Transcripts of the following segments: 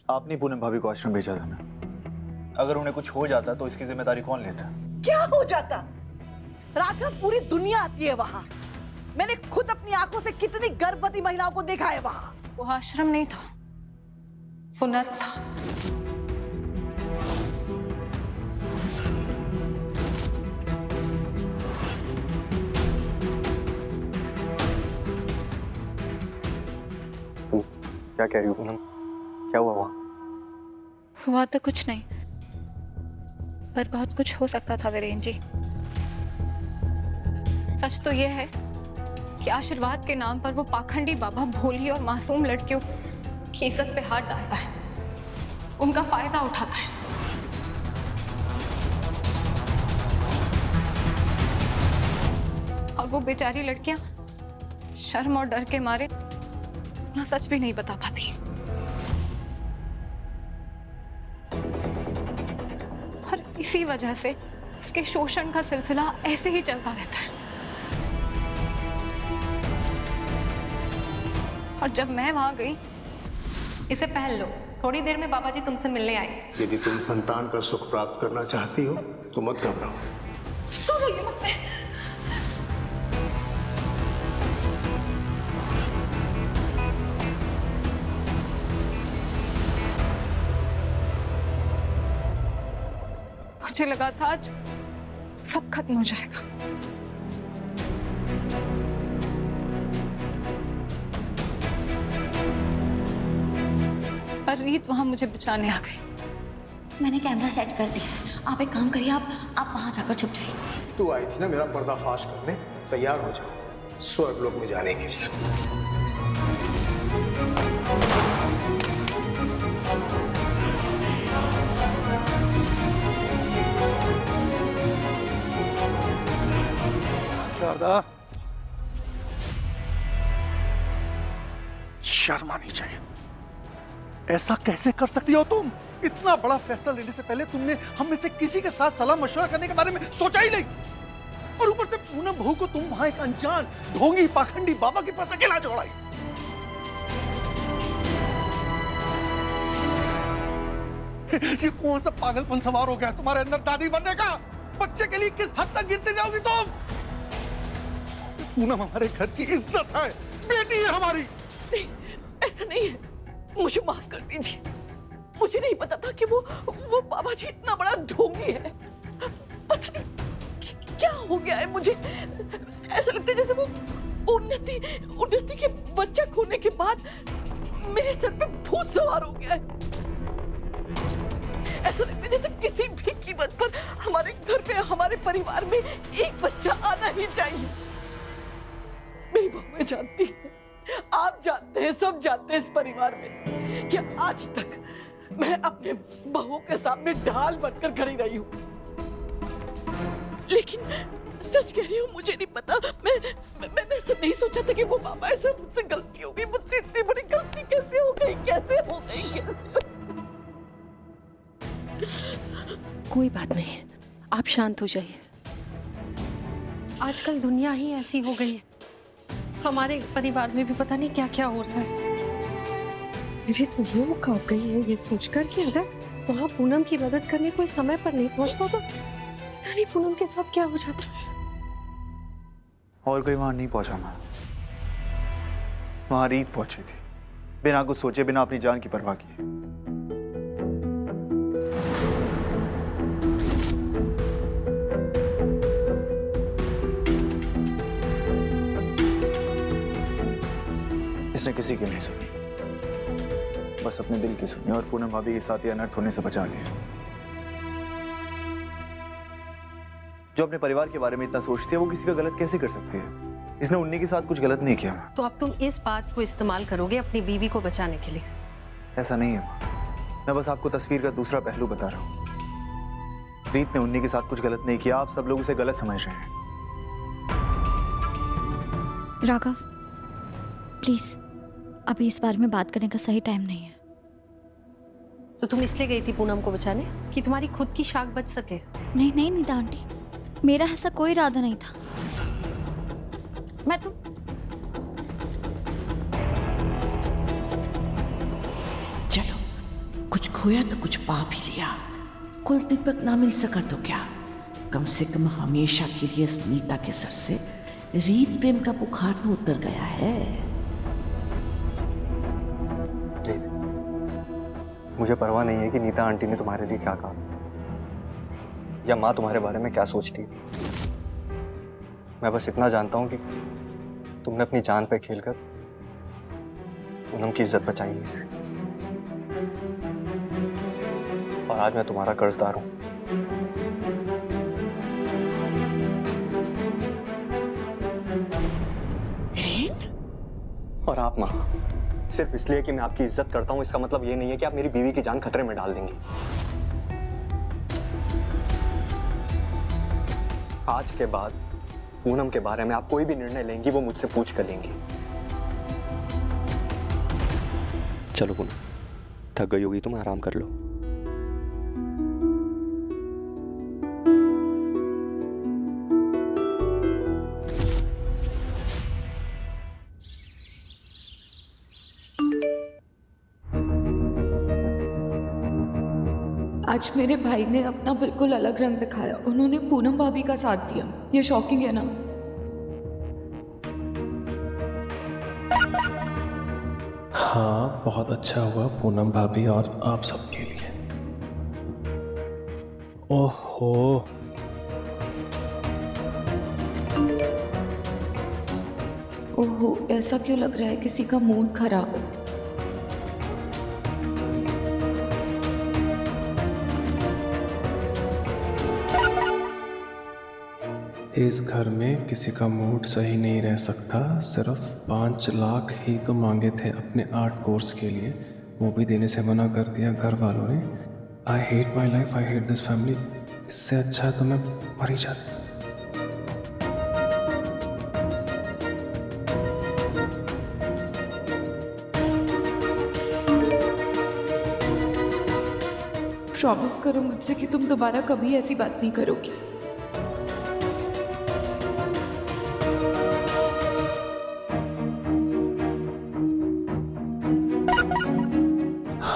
आपने पूनम भाभी को आश्रम भेजा था ना। अगर उन्हें कुछ हो जाता तो इसकी जिम्मेदारी कौन लेता? क्या हो जाता? राघव, पूरी दुनिया आती है वहां। मैंने खुद अपनी आंखों से कितनी गर्भवती महिलाओं को देखा है वहां। वो आश्रम नहीं था, वो नर्क था। क्या कह रही हो पूनम? क्या हुआ वहां? हुआ तो कुछ नहीं, पर बहुत कुछ हो सकता था वीरेन जी। सच तो यह है कि आशीर्वाद के नाम पर वो पाखंडी बाबा भोली और मासूम लड़कियों की इज्जत पे हाथ डालता है, उनका फायदा उठाता है। और वो बेचारी लड़कियां शर्म और डर के मारे अपना सच भी नहीं बता पाती। और इसी वजह से उसके शोषण का सिलसिला ऐसे ही चलता रहता है। और जब मैं वहां गई, इसे पहन लो, थोड़ी देर में बाबा जी तुमसे मिलने आएंगे। यदि तुम संतान का सुख प्राप्त करना चाहती हो तो मत घबराओ। सुनो ये मुझसे। मुझे लगा था आज सब खत्म हो जाएगा, पर रीत वहां मुझे बचाने आ गई। मैंने कैमरा सेट कर दिया। आप एक काम करिए, आप वहां जाकर छुप जाइए। तू आई थी ना मेरा पर्दाफाश करने, तैयार हो जाओ स्वर्गलोक में जाने के लिए। शारदा, शर्म आनी चाहिए। ऐसा कैसे कर सकती हो तुम? इतना बड़ा फैसला लेने से पहले तुमने हम में से किसी के साथ सलाह मशवरा करने के बारे में सोचा ही नहीं। और ऊपर से पूनम बहू को तुम वहां एक अनजान ढोंगी पाखंडी बाबा के पास अकेला छोड़ाई। ये कौन सा पागलपन सवार हो गया तुम्हारे अंदर दादी बनने का? बच्चे के लिए किस हद तक गिरते जाओगी तुम? पूनम हमारे घर की इज्जत है, बेटी है हमारी। नहीं, ऐसा नहीं है। मुझे माफ कर दीजिए। मुझे नहीं पता था कि वो बाबा जी इतना बड़ा ढोंगी है। पता नहीं क्या हो गया है मुझे। ऐसा लगता है जैसे वो उन्नति के बच्चा खोने के बाद मेरे सर पे भूत सवार हो गया है। ऐसा लगता है जैसे किसी भी कीमत पर हमारे घर पे, हमारे परिवार में एक बच्चा आना ही चाहिए। मेरी बहू जानती है, आप जानते हैं, सब जानते हैं इस परिवार में कि आज तक मैं अपने बहू के सामने ढाल बनकर खड़ी रही हूँ। लेकिन सच कह रही हूँ, मुझे नहीं पता। मैंने ऐसा नहीं सोचा था कि वो बाबा, ऐसा मुझसे गलती हो गई। मुझसे इतनी बड़ी गलती कैसे हो गई? कोई बात नहीं, आप शांत हो जाइए। आजकल दुनिया ही ऐसी हो गई है। हमारे परिवार में भी पता नहीं क्या क्या हो रहा है। मुझे तो वो कांप गई है ये सोचकर कि अगर वहाँ पूनम की मदद करने कोई समय पर नहीं पहुंचता तो पता नहीं पूनम के साथ क्या हो जाता। और कोई वहां नहीं पहुंचा मैं। वहां रीत पहुंची थी, बिना कुछ सोचे, बिना अपनी जान की परवाह किए। इसने किसी की नहीं सुनी, बस अपने दिल की सुनी, और पूनम भाभी के साथ ही अनर्थ होने से बचा लिया। जो अपने परिवार के बारे में इतना सोचती है, वो किसी का गलत कैसे कर सकती है? इसने उन्हीं के साथ कुछ गलत नहीं किया। तो अब तुम इस बात को इस्तेमाल करोगे अपनी बीवी को बचाने के लिए? ऐसा नहीं है, मैं बस आपको तस्वीर का दूसरा पहलू बता रहा हूँ। रीत ने उन्हीं के साथ कुछ गलत नहीं किया, आप सब लोग उसे गलत समझ रहे हैं। राघव, प्लीज अभी इस बारे में बात करने का सही टाइम नहीं है। तो तुम इसलिए गई थी पूनम को बचाने कि तुम्हारी खुद की शाख बच सके? नहीं नहीं नीता आंटी, मेरा ऐसा कोई इरादा नहीं था। मैं तो चलो कुछ खोया तो कुछ पा भी लिया। कुल दीपक ना मिल सका तो क्या, कम से कम हमेशा के लिए इस नीता के सर से रीत प्रेम का बुखार तो उतर गया है। रीत, मुझे परवाह नहीं है कि नीता आंटी ने तुम्हारे लिए क्या कहा या माँ तुम्हारे बारे में क्या सोचती थी। मैं बस इतना जानता हूं कि तुमने अपनी जान पे खेलकर पूनम की इज्जत बचाई है और आज मैं तुम्हारा कर्जदार हूं। और आप माँ, सिर्फ इसलिए कि मैं आपकी इज्जत करता हूं इसका मतलब ये नहीं है कि आप मेरी बीवी की जान खतरे में डाल देंगी। आज के बाद पूनम के बारे में आप कोई भी निर्णय लेंगी वो मुझसे पूछ कर लेंगी। चलो पूनम, थक गई होगी तुम आराम कर लो। आज मेरे भाई ने अपना बिल्कुल अलग रंग दिखाया। उन्होंने पूनम भाभी का साथ दिया। ये शॉकिंग है ना? हाँ, बहुत अच्छा हुआ पूनम भाभी और आप सबके लिए। ओहो, ओहो, ऐसा क्यों लग रहा है किसी का मूड खराब हो? इस घर में किसी का मूड सही नहीं रह सकता। सिर्फ 5 लाख ही तो मांगे थे अपने आर्ट कोर्स के लिए, वो भी देने से मना कर दिया घर वालों ने। I hate my life, I hate this family. इससे अच्छा है तो मैं मर ही जाती। प्रॉमिस करो मुझसे कि तुम दोबारा कभी ऐसी बात नहीं करोगी।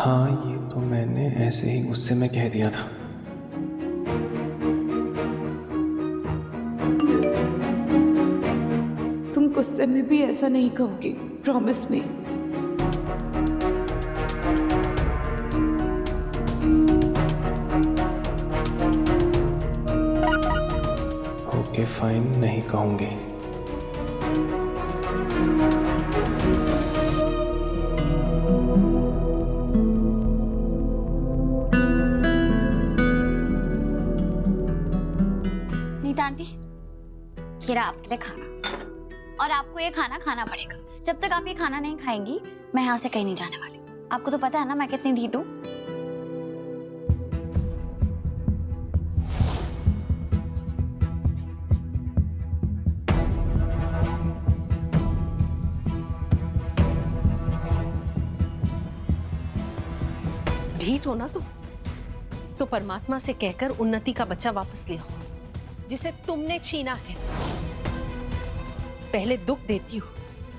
हाँ, ये तो मैंने ऐसे ही गुस्से में कह दिया था। तुम गुस्से में भी ऐसा नहीं कहोगी, प्रॉमिस मी। ओके फाइन, नहीं कहूँगी। नीता आंटी, ये रहा आपके लिए खाना, और आपको ये खाना खाना पड़ेगा। जब तक आप ये खाना नहीं खाएंगी मैं यहाँ से कहीं नहीं जाने वाली। आपको तो पता है ना मैं कितनी ढीठ हूँ। ढीठ हो ना तो परमात्मा से कहकर उन्नति का बच्चा वापस ले आओ, जिसे तुमने छीना है। पहले दुख देती हो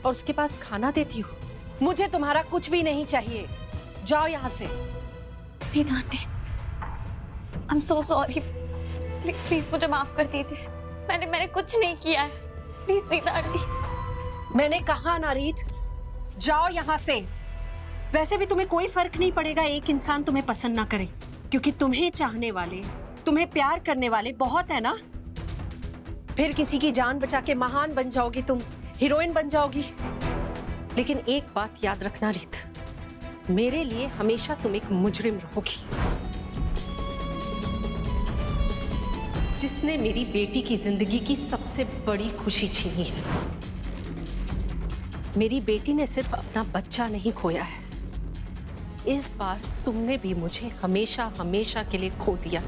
और उसके बाद खाना देती हो। मुझे तुम्हारा कुछ भी नहीं चाहिए, जाओ यहाँ से। Neeta aunty, I am so sorry. Please मुझे माफ कर दीजिए। मैंने कुछ नहीं किया है। Please Neeta aunty. मैंने कहा ना रीत, जाओ यहाँ से। वैसे भी तुम्हें कोई फर्क नहीं पड़ेगा एक इंसान तुम्हें पसंद ना करे, क्योंकि तुम्हें चाहने वाले, तुम्हें प्यार करने वाले बहुत है ना। फिर किसी की जान बचा के महान बन जाओगी, तुम हीरोइन बन जाओगी। लेकिन एक बात याद रखना रीत, मेरे लिए हमेशा तुम एक मुजरिम रहोगी, जिसने मेरी बेटी की जिंदगी की सबसे बड़ी खुशी छीनी है। मेरी बेटी ने सिर्फ अपना बच्चा नहीं खोया है, इस बार तुमने भी मुझे हमेशा हमेशा के लिए खो दिया।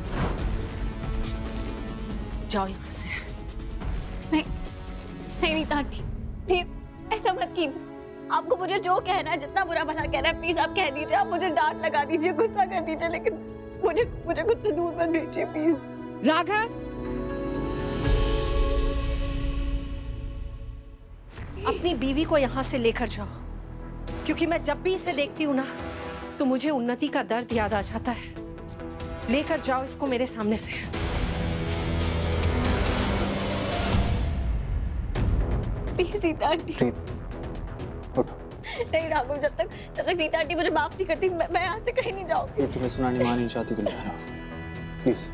जाओ यहां से। नहीं नहीं नीता आंटी, प्लीज ऐसा मत कीजिए। आपको मुझे जो कहना है, जितना बुरा भला कहना है, प्लीज आप कह दीजिए। आप मुझे डांट लगा दीजिए, गुस्सा कर दीजिए, लेकिन मुझे खुद से दूर मत भेजिए प्लीज। राघव, अपनी बीवी को यहां से लेकर जाओ, क्योंकि मैं जब भी इसे देखती हूँ ना तो मुझे उन्नति का दर्द याद आ जाता है। लेकर जाओ इसको मेरे सामने से। Please Rita aunty. नहीं राघव, जब तक रीता आंटी मुझे माफ नहीं करती मैं यहाँ से कहीं नहीं जाऊंगी। ये तुम्हें सुनानी मां नहीं चाहती तुम यार, प्लीज।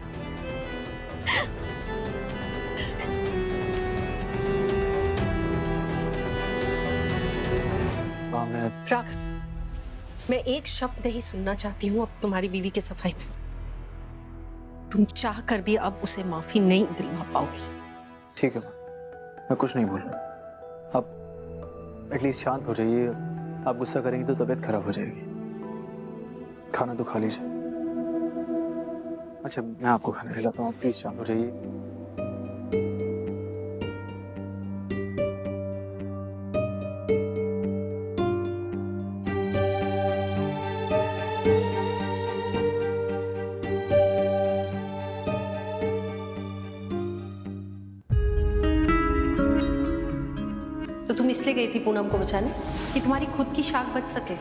राघव, मैं एक शब्द नहीं सुनना चाहती हूँ अब तुम्हारी बीवी की सफाई में। तुम चाह कर भी अब उसे माफी नहीं दिलवा पाओगी। ठीक है, मैं कुछ नहीं बोल रहा। आप एटलीस्ट शांत हो जाइए। आप गुस्सा करेंगी तो तबीयत खराब हो जाएगी। खाना तो खा लीजिए। अच्छा, मैं आपको खाना खिलाता हूँ, आप प्लीज शांत हो जाइए। तो तुम इसलिए गई थी पूनम को बचाने कि तुम्हारी खुद की शाख बच सके?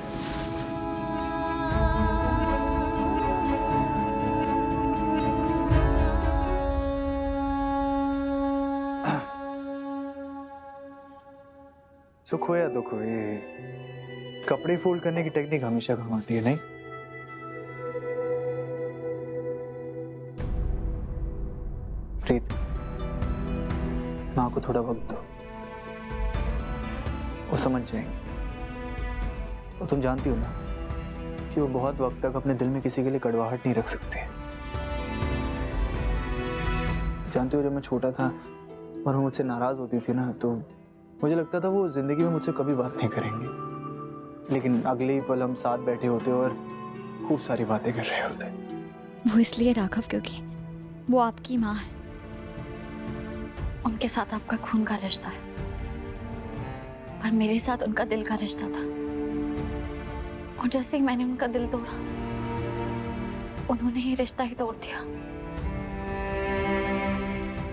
सुख हो या दुख हो, ये कपड़े फोल्ड करने की टेक्निक हमेशा काम आती है, नहीं? प्रीत, माँ को थोड़ा वक्त दो, वो समझ जाएंगे। तो तुम जानती हो ना कि वो बहुत वक्त तक अपने दिल में किसी के लिए कड़वाहट नहीं रख सकते। जानती हो, जब मैं छोटा था और वो मुझसे नाराज होती थी ना, तो मुझे लगता था वो जिंदगी में मुझसे कभी बात नहीं करेंगे। लेकिन अगले ही पल हम साथ बैठे होते और खूब सारी बातें कर रहे होते। वो इसलिए राघव क्योंकि वो आपकी माँ है, उनके साथ आपका खून का रिश्ता है, पर मेरे साथ उनका दिल का रिश्ता था। और जैसे ही मैंने उनका दिल तोड़ा, उन्होंने ही रिश्ता ही तोड़ दिया।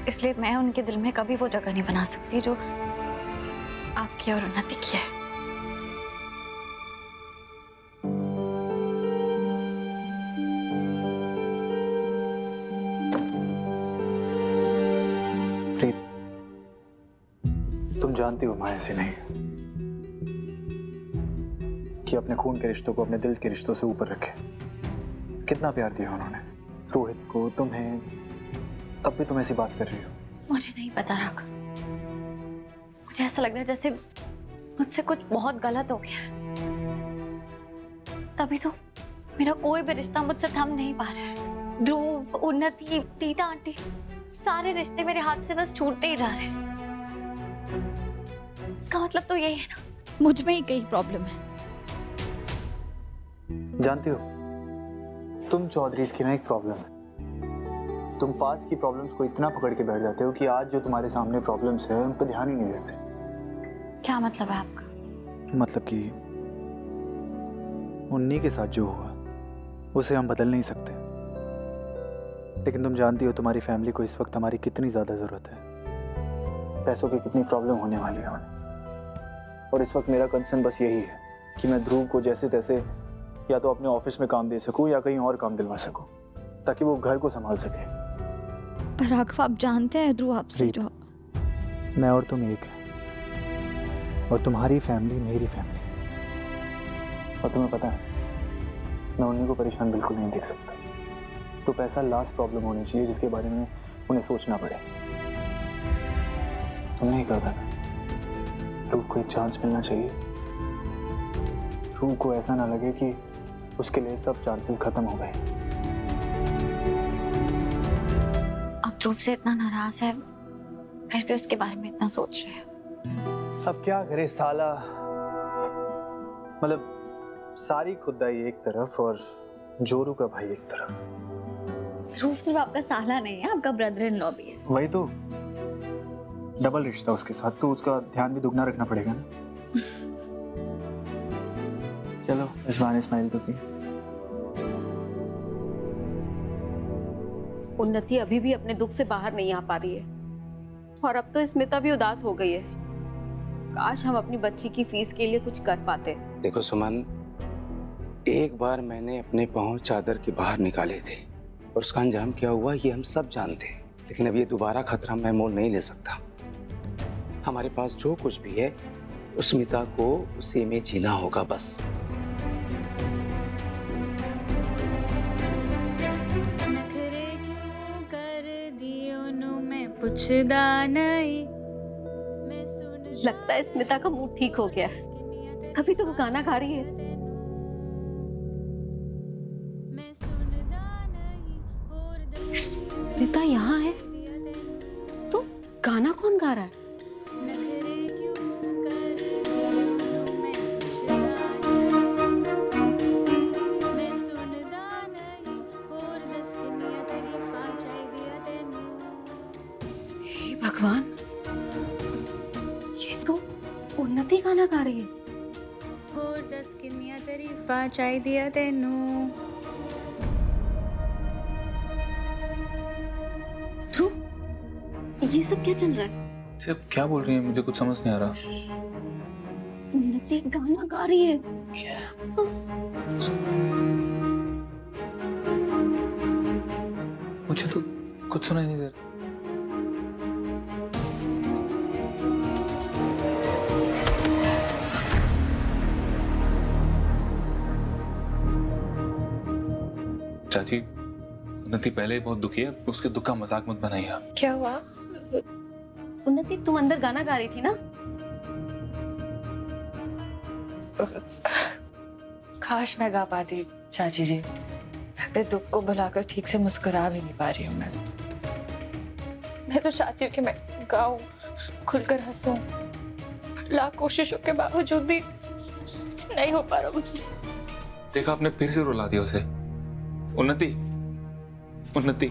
इसलिए मैं उनके दिल में कभी वो जगह नहीं बना सकती जो आपकी और उन्नति की है। प्रीत, तुम जानती हो माँ ऐसी नहीं कि अपने खून के रिश्तों को अपने दिल के रिश्तों से ऊपर रखे। कितना प्यार दिया उन्होंने रोहित को, तुम्हें, तब भी तुम ऐसी बात कर रही हो। मुझे नहीं पता राघव, मुझे ऐसा लग रहा है जैसे मुझसे कुछ बहुत गलत हो गया है। तभी तो मेरा कोई भी रिश्ता मुझसे थम नहीं पा रहा है। ध्रुव, उन्नति, रीता आंटी, सारे रिश्ते मेरे हाथ से बस छूटते ही रह रहे हैं। इसका मतलब तो यही है ना, मुझ में ही कहीं प्रॉब्लम है। जानती हो, तुम चौधरीज की ना एक प्रॉब्लम है। तुम पास की प्रॉब्लम्स को इतना पकड़ के बैठ जाते हो कि आज जो तुम्हारे सामने प्रॉब्लम्स है उन पर ध्यान ही नहीं देते। क्या मतलब है आपका? मतलब कि उन्हीं के साथ जो हुआ उसे हम बदल नहीं सकते, लेकिन तुम जानती हो तुम्हारी फैमिली को इस वक्त हमारी कितनी ज़्यादा ज़रूरत है। पैसों की कितनी प्रॉब्लम होने वाली है उन्हें। और इस वक्त मेरा कंसर्न बस यही है कि मैं ध्रुव को जैसे तैसे या तो अपने ऑफिस में काम दे सकूं या कहीं और काम दिलवा सकूं, ताकि वो घर को संभाल सके। पर राघव, आप जानते हैं ध्रुव आपसे जो... मैं और तुम एक है, और तुम्हारी फैमिली मेरी फैमिली। और तुम्हें पता है, मैं उन्हीं को परेशान बिल्कुल नहीं देख सकता। तो पैसा लास्ट प्रॉब्लम होनी चाहिए जिसके बारे में उन्हें सोचना पड़े। तुमने ही कहा था ना, ध्रुव को एक चांस मिलना चाहिए। ध्रुव को ऐसा ना लगे कि उसके लिए सब चांसेस खत्म हो गए। आप ध्रुव से इतना नाराज है, फिर भी उसके बारे में इतना सोच रहे हैं। अब क्या करे साला, मतलब सारी खुदाई एक तरफ और जोरू का भाई एक तरफ। ध्रुव सिर्फ आपका साला नहीं है, आपका ब्रदर इन लॉ भी है। वही तो, डबल रिश्ता उसके साथ, तो उसका ध्यान भी दुगना रखना पड़ेगा ना। चलो इस बहाने स्माइल तो की। उन्नति अभी भी अपने दुख से बाहर नहीं आ पा रही है, और अब तो स्मिता भी उदास हो गई है। काश हम अपनी बच्ची की फीस के लिए कुछ कर पाते। देखो सुमन, एक बार मैंने अपने पांव चादर के बाहर निकाले थे और उसका अंजाम क्या हुआ ये हम सब जानते हैं, लेकिन अब ये दोबारा खतरा मैं मोल नहीं ले सकता। हमारे पास जो कुछ भी है स्मिता को उसी में जीना होगा बस। नखरे क्यों कर दियो नु मैं पुछदा नहीं। लगता है स्मिता का मूड ठीक हो गया, तभी तो वो गाना गा रही है। स्मिता यहाँ है तो गाना कौन गा रहा है? हे भगवान, ये तो उन्नति गाना गा रही है। होर दस किन्नियां तारीफां चाहिदियां तेनू। ध्रुव, ये सब क्या चल रहा है? अब क्या बोल रही है, मुझे कुछ समझ नहीं आ रहा। उन्नति गाना गा रही है। मुझे तो कुछ सुनाई नहीं दे रहा। चाची, उन्नति पहले ही बहुत दुखी है, उसके दुख का मजाक मत बनाइए आप। क्या हुआ? उन्नति, तुम अंदर गाना गा रही थी ना? काश मैं गा पाती चाची जी। अपने दुख को भुलाकर ठीक से मुस्कुरा भी नहीं पा रही हूँ मैं तो चाहती हूँ कि मैं गाऊं, खुलकर हंसूं, लाख कोशिशों के बावजूद भी नहीं हो पा रहा मुझसे। देखा, आपने फिर से रुला दिया उसे। उन्नति, उन्नति।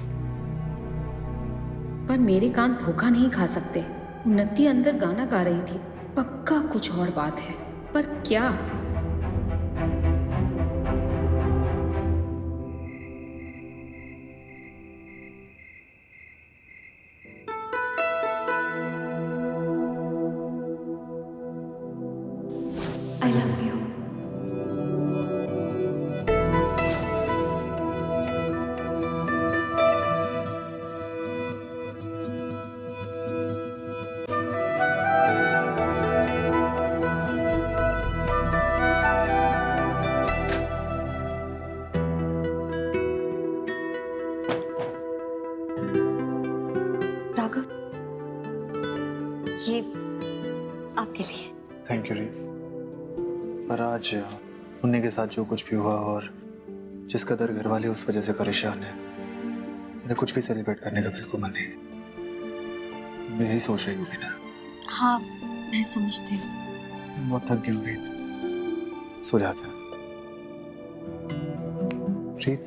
पर मेरे कान धोखा नहीं खा सकते। उन्नति अंदर गाना गा रही थी, पक्का कुछ और बात है, पर क्या? I love you. राघव, ये आपके लिए। थैंक यू री। पर आज उन्हीं के साथ जो कुछ भी हुआ और जिस कदर घर वाले उस वजह से परेशान है, मैं कुछ भी सेलिब्रेट करने का बिल्कुल मन नहीं। मैं यही सोच रही होगी ना। हाँ, मैं समझती हूँ। बहुत थक गई हूँ रीत, सो जाता है। रीत,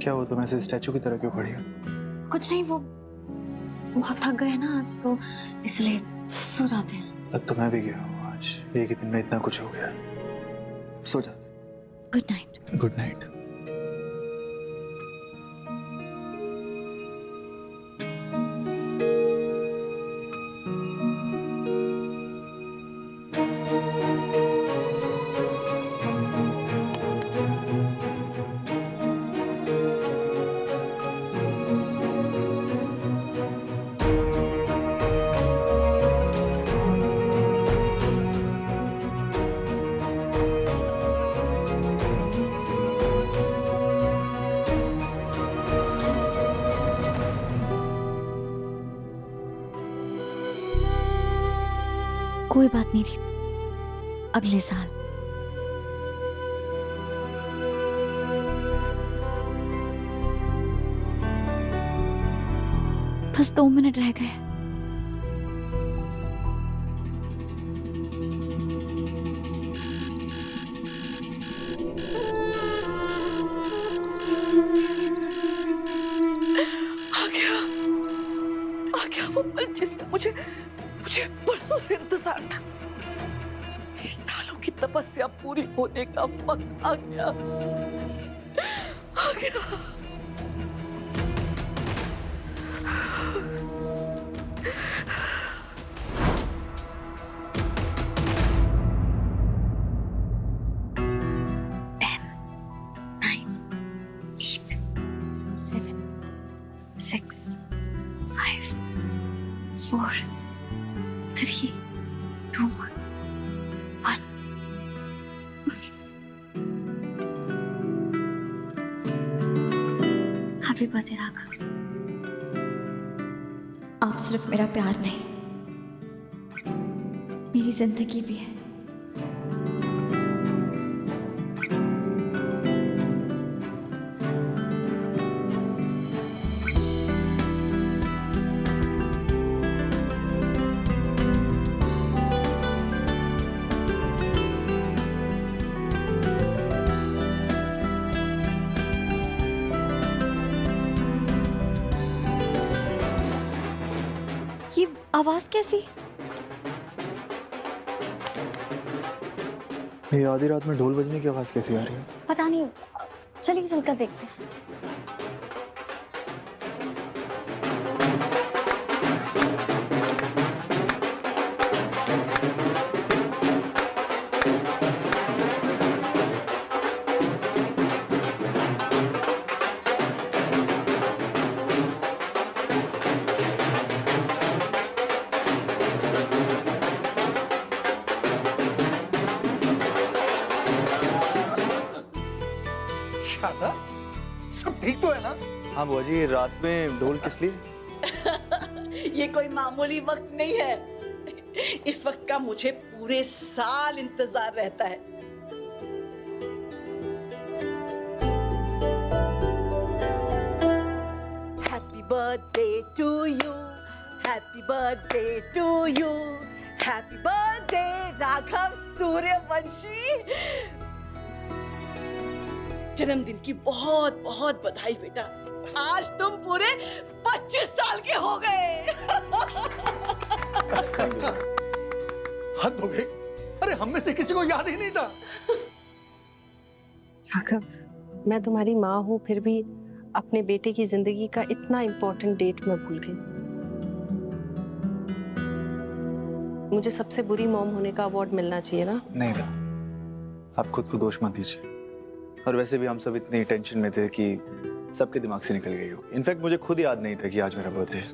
क्या हो तुम ऐसे स्टैचू की तरह क्यों खड़ी हो? कुछ नहीं, वो बहुत थक गए ना आज, तो इसलिए सो जाते हैं। अब तो मैं भी गया हूँ, आज एक ही दिन में इतना कुछ हो गया। सो जाते। Good night. Good night. कोई बात नहीं रीत, अगले साल। बस 2 मिनट रह गए। आ गया वो पल जिसका मुझे बरसों से इंतजार था। इस सालों की तपस्या पूरी होने का वक्त आ गया। 3, 2, 1। Happy birthday Raghav. आप सिर्फ मेरा प्यार नहीं, मेरी जिंदगी भी है। ये आवाज कैसी? ये आधी रात में ढोल बजने की आवाज कैसी आ रही है? पता नहीं, चलिए चलकर देखते हैं। शादा, सब ठीक तो है ना? हाँ बुआ जी, रात में ढोल किस लिए? ये कोई मामूली वक्त नहीं है। इस वक्त का मुझे पूरे साल इंतजार रहता है। Happy birthday to you, happy birthday to you, happy birthday Raghav Suryavanshi. जन्मदिन की बहुत बहुत बधाई बेटा। आज तुम पूरे 25 साल के हो गए। हद हो गई। अरे हम में से किसी को याद ही नहीं था। राघव, मैं तुम्हारी माँ हूँ, फिर भी अपने बेटे की जिंदगी का इतना इम्पोर्टेंट डेट मैं भूल गई। मुझे सबसे बुरी मॉम होने का अवार्ड मिलना चाहिए ना? नहीं ना, आप खुद को दोष मत दीजिए। और वैसे भी हम सब इतनी टेंशन में थे कि सबके दिमाग से निकल गई हो। इनफैक्ट मुझे खुद याद नहीं था कि आज मेरा बर्थडे है।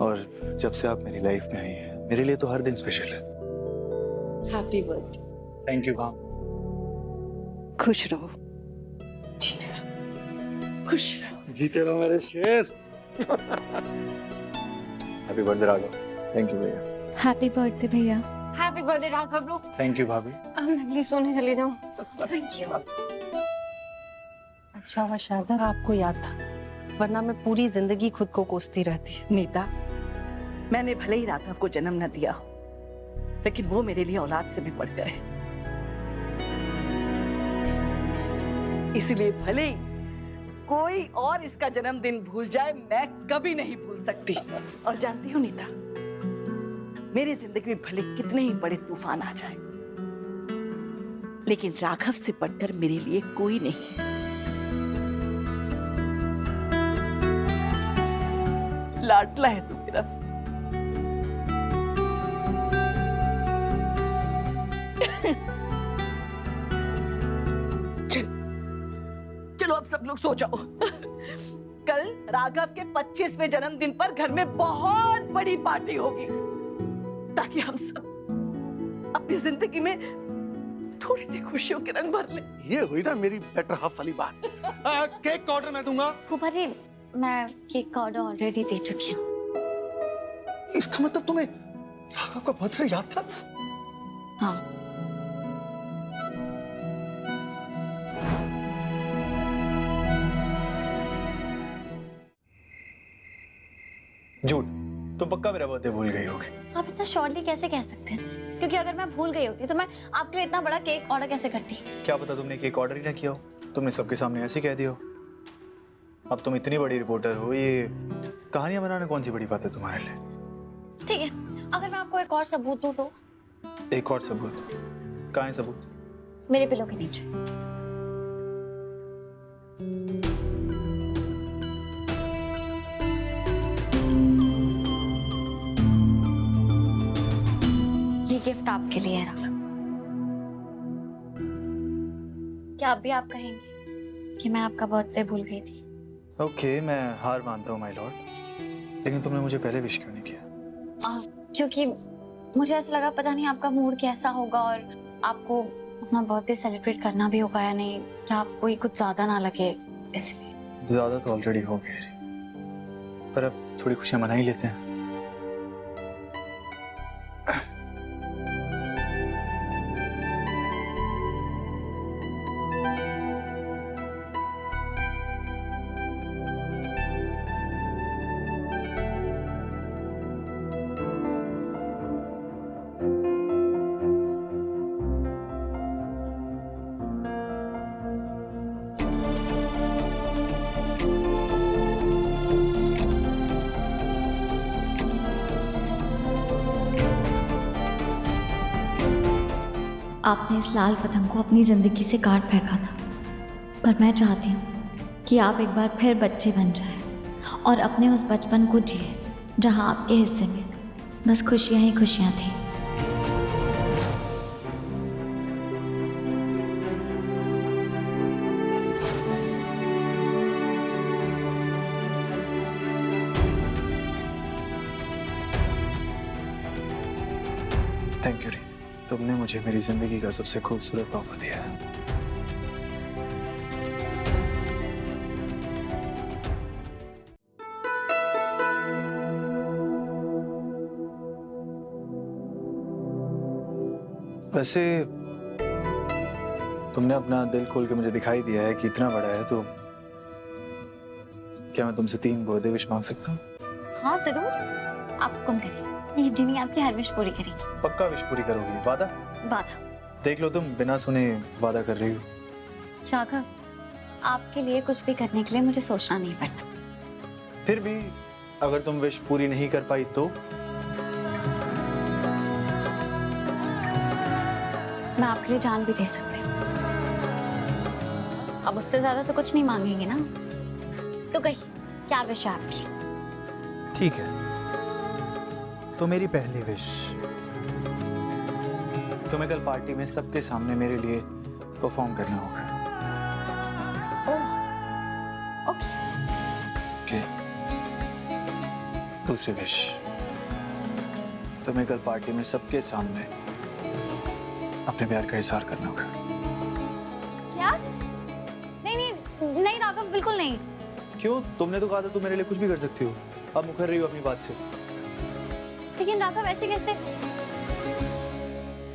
और जब से आप मेरी लाइफ में आई हैं, मेरे लिए तो हर दिन स्पेशल है। Happy birthday. Thank you ma'am. खुश रहो। खुश रहो। जीते रहो मेरे शेर। Happy birthday Raghav. Thank you भैया। हैप्पी बर्थडे भैया। Happy birthday Raghav bro. Thank you भाभी। मैं प्लीज सोने चली जाऊं। Thank you. अच्छा हुआ शारदा आपको याद था, वरना मैं पूरी जिंदगी खुद को कोसती रहती। नीता, मैंने भले ही राघव को जन्म न दिया, लेकिन वो मेरे लिए औलाद से भी बढ़कर है। इसलिए भले ही कोई और इसका जन्मदिन भूल जाए, मैं कभी नहीं भूल सकती। और जानती हो नीता, मेरी जिंदगी में भले कितने ही बड़े तूफान आ जाए, लेकिन राघव से बढ़कर मेरे लिए कोई नहीं। लाडला है तू मेरा। चलो अब सब लोग सो जाओ। कल राघव के 25वें जन्मदिन पर घर में बहुत बड़ी पार्टी होगी, ताकि हम सब अपनी जिंदगी में थोड़ी सी खुशियों के रंग भर ले। ये हुई ना मेरी बेटर हाफ वाली बात। केक का ऑर्डर मैं दूंगा। फूफा जी, मैं केक का ऑर्डर ऑलरेडी दे चुकी हूँ। इसका मतलब तुम्हें राघव का बर्थडे याद था? हाँ। झूठ, तुम पक्का मेरा बर्थडे भूल गई होगी। आप इतना श्योरली कैसे कह सकते हैं? क्योंकि अगर मैं भूल गई होती तो मैं आपके लिए इतना बड़ा केक ऑर्डर कैसे करती? क्या पता तुमने केक ऑर्डर ही ना किया हो, तुमने सबके सामने ऐसे कह दिया हो। अब तुम इतनी बड़ी रिपोर्टर हो, ये कहानियां बनाना कौन सी बड़ी बात है तुम्हारे लिए? ठीक है, अगर मैं आपको एक और सबूत दूं तो? एक और सबूत? कहाँ है सबूत? मेरे पिलो के नीचे। ये गिफ्ट आपके लिए है राघव। क्या अब भी आप कहेंगे कि मैं आपका बर्थडे भूल गई थी? ओके, मैं हार मानता हूँ माय लॉर्ड, लेकिन तुमने मुझे पहले विश क्यों नहीं किया? क्योंकि मुझे ऐसा लगा पता नहीं आपका मूड कैसा होगा और आपको अपना बर्थडे सेलिब्रेट करना भी होगा या नहीं, क्या आपको ये कुछ ज्यादा ना लगे इसलिए। ज्यादा तो ऑलरेडी हो गया, पर अब थोड़ी खुशियां मना ही लेते हैं। आपने इस लाल पतंग को अपनी जिंदगी से काट फेंका था, पर मैं चाहती हूँ कि आप एक बार फिर बच्चे बन जाएं और अपने उस बचपन को जिए जहाँ आपके हिस्से में बस खुशियाँ ही खुशियाँ थी। थैंक यू रीत, तुमने मुझे मेरी जिंदगी का सबसे खूबसूरत तोहफा दिया है। वैसे तुमने अपना दिल खोल के मुझे दिखाई दिया है कि इतना बड़ा है, तो क्या मैं तुमसे 3 बर्थडे विश मांग सकता हूँ? हाँ जरूर, आप हुक्म करिए, ये जिनी आपकी हर विश पूरी करेगी। पक्का विश पूरी करोगी? वादा? वादा। देख लो, तुम बिना सुने वादा कर रही हो। राघव, आपके लिए कुछ भी करने के लिए मुझे सोचना नहीं पड़ता। फिर भी अगर तुम विश पूरी नहीं कर पाई तो? मैं आपके लिए जान भी दे सकती हूँ। अब उससे ज्यादा तो कुछ नहीं मांगेंगे ना, तो कहिए क्या विश है आपकी? ठीक है, तो मेरी पहली विश, तुम्हें कल पार्टी में सबके सामने मेरे लिए परफॉर्म करना होगा। ओके। ओके। दूसरी विश, तुम्हें कल पार्टी में सबके सामने अपने प्यार का इजहार करना होगा। क्या? नहीं राघव, बिल्कुल नहीं। क्यों? तुमने तो कहा था तुम मेरे लिए कुछ भी कर सकती हो, अब मुकर रही हो अपनी बात से। लेकिन राघव ऐसे कैसे?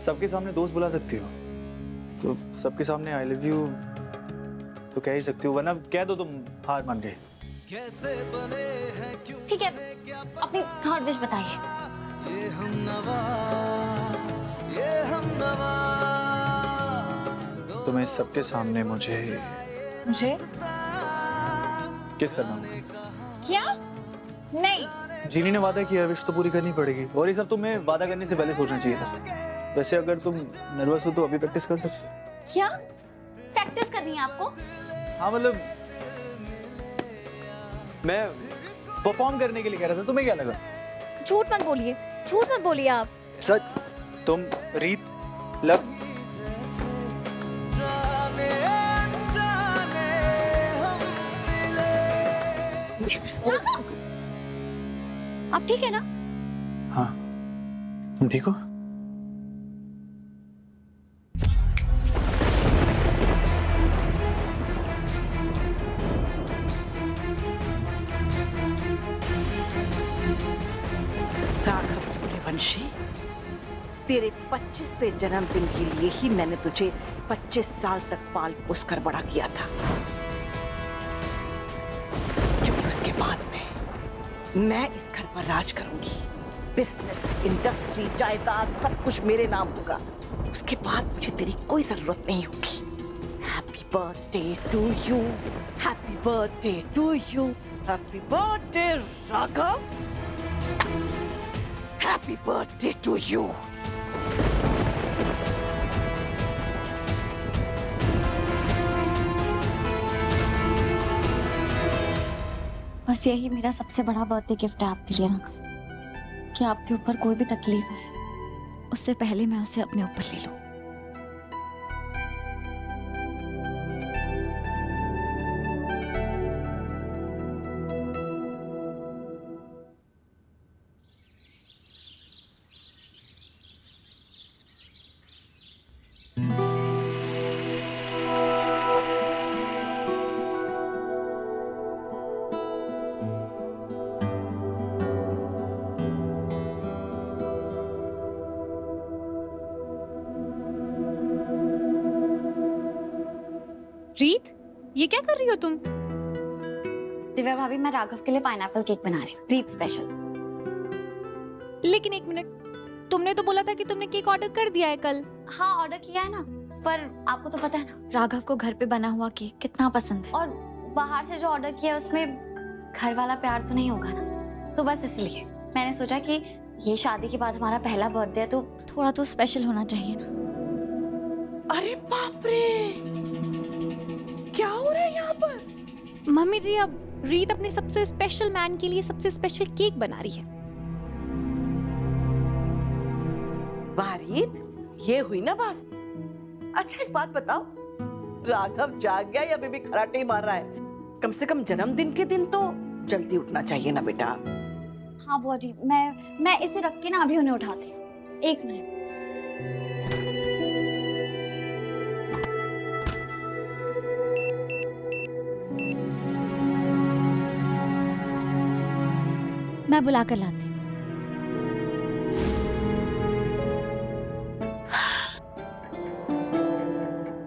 सबके सामने दोस्त बुला सकती हो, तो सबके सामने आई लव यू तो कह ही सकती हो, वरना कह दो तुम हार मान गए। ठीक है, अपनी थर्ड विश बताइए। तुम्हें सबके सामने मुझे किस करना होगा। क्या? नहीं। जीनी ने वादा किया, विश तो पूरी करनी पड़ेगी, और ये सब तुम्हें वादा करने से पहले सोचना चाहिए था। वैसे अगर तुम नर्वस हो तो अभी प्रैक्टिस कर सकते हो। क्या प्रैक्टिस करनी है आपको? हाँ मतलब मैं परफॉर्म करने के लिए कह रहा था, तुम्हें क्या लगा? झूठ मत बोलिए, झूठ मत बोलिए आप। सच, तुम रीत लव आप ठीक है ना? हाँ, तुम ठीक हो? राघव सूर्यवंशी, तेरे 25वें जन्मदिन के लिए ही मैंने तुझे 25 साल तक पाल पोस कर बड़ा किया था, क्योंकि उसके बाद में मैं इस घर पर राज करूंगी। बिजनेस, इंडस्ट्री, जायदाद सब कुछ मेरे नाम होगा। उसके बाद मुझे तेरी कोई जरूरत नहीं होगी। Happy birthday to you, happy birthday to you, happy birthday Raghav, happy birthday to you. बस यही मेरा सबसे बड़ा बर्थडे गिफ्ट है आपके लिए राघव, कि आपके ऊपर कोई भी तकलीफ है उससे पहले मैं उसे अपने ऊपर ले लूं। रीत, ये क्या कर रही हो तुम? दिव्या भाभी, मैं राघव के लिए पाइनएप्पल केक बना रही हूँ, रीत स्पेशल। लेकिन एक मिनट, तुमने तो बोला था कि तुमने केक ऑर्डर कर दिया है कल। हाँ, ऑर्डर किया है ना, पर आपको तो पता है ना राघव को घर पे बना हुआ केक कितना पसंद है, और बाहर से जो ऑर्डर किया है उसमें घर वाला प्यार तो नहीं होगा ना, तो बस इसलिए मैंने सोचा कि ये शादी के बाद हमारा पहला बर्थडे है, तो थोड़ा तो स्पेशल होना चाहिए ना। अरे बाप रे, क्या हो रहा है यहाँ पर? मम्मी जी, अब रीत अपने सबसे स्पेशल मैन के लिए सबसे स्पेशल केक बना रही है। वाह रीत, ये हुई ना बात। अच्छा एक बात बताओ, राघव जाग गया या अभी भी खराटे ही मार रहा है? कम से कम जन्मदिन के दिन तो जल्दी उठना चाहिए ना बेटा। हाँ बुआ जी, मैं इसे रख के ना अभी उन्हें उठाती हूँ, एक मिनट। मैं बुला कर लाती हूँ।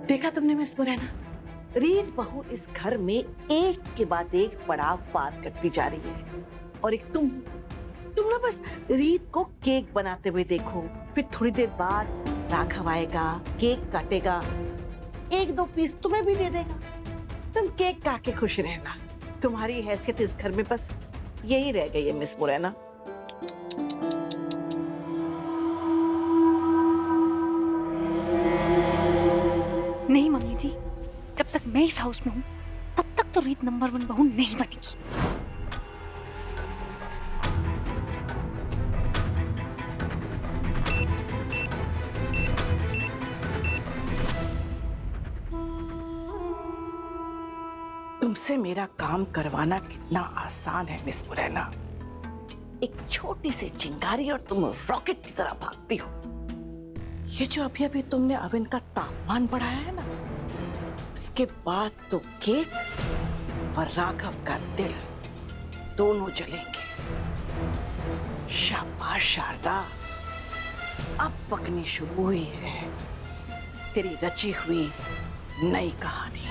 देखा तुमने मिस मुरैना, रीत बहू इस घर में एक के बाद एक पड़ाव पार करती जा रही है, और एक तुम ना बस रीत को केक बनाते हुए देखो, फिर थोड़ी देर बाद राघव आएगा, केक काटेगा, एक दो पीस तुम्हें भी दे देगा, तुम केक खा के खुश रहना। तुम्हारी हैसियत इस घर में बस यही रह गई है मिस मुरैना। नहीं मम्मी जी, जब तक मैं इस हाउस में हूँ तब तक तो रीत नंबर 1 बहू नहीं बनेगी। तुमसे मेरा काम करवाना कितना आसान है मिस मुरैना। एक छोटी सी चिंगारी और तुम रॉकेट की तरह भागती हो। ये जो अभी अभी तुमने ओवन का तापमान बढ़ाया है ना, उसके बाद तो केक और राघव का दिल दोनों जलेंगे। शाबाश शारदा, अब पकनी शुरू हुई है तेरी रची हुई नई कहानी।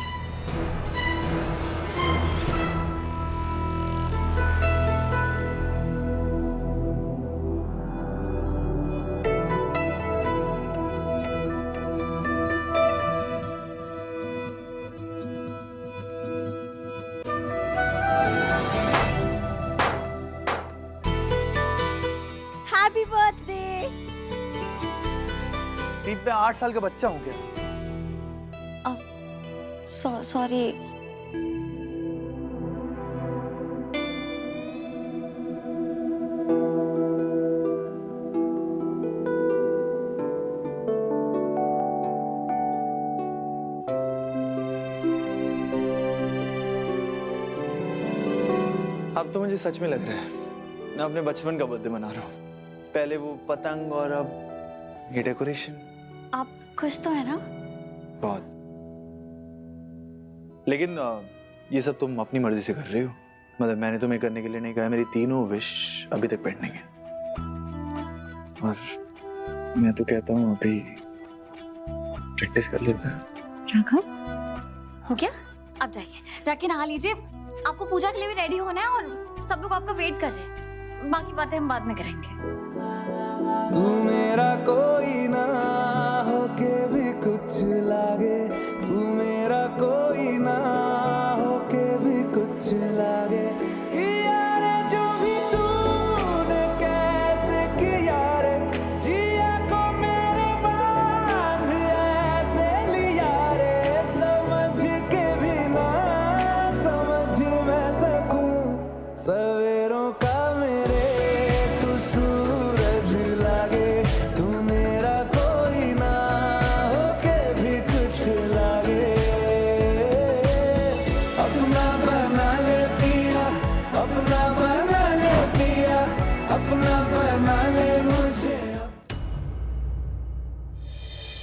Happy birthday. रीत, मैं 8 साल का बच्चा हूँ क्या? सॉरी। अब तो मुझे सच में लग रहा है मैं अपने बचपन का बर्थडे मना रहा हूँ। पहले वो पतंग और अब ये डेकोरेशन। आप खुश तो है ना? बहुत। लेकिन ये सब तुम अपनी मर्जी से कर रही हो, मतलब मैंने तुम्हें करने के लिए नहीं कहा। मेरी तीनों विश अभी तक पेंडिंग है, और मैं तो कहता हूँ अभी प्रैक्टिस कर लेते हैं। राघव, हो गया? अब जाइए, जाके नहा लीजिए, आपको पूजा के लिए भी रेडी होना है, और सब लोग आपका वेट कर रहे हैं। बाकी बातें हम बाद में करेंगे। तू मेरा कोई ना होके भी कुछ लागे, तू मेरा कोई ना होके भी कुछ लागे। कि यार जो भी तूने कैसे किया रे, जिया को मेरे बांध ऐसे लिया रे, समझ के भी ना समझ मैं सकूं सवेरों का मेरे तू सूरज लागे, तू मेरा कोई ना होके भी कुछ लागे। अपना बना ले पिया, अपना बना ले पिया, अपना बना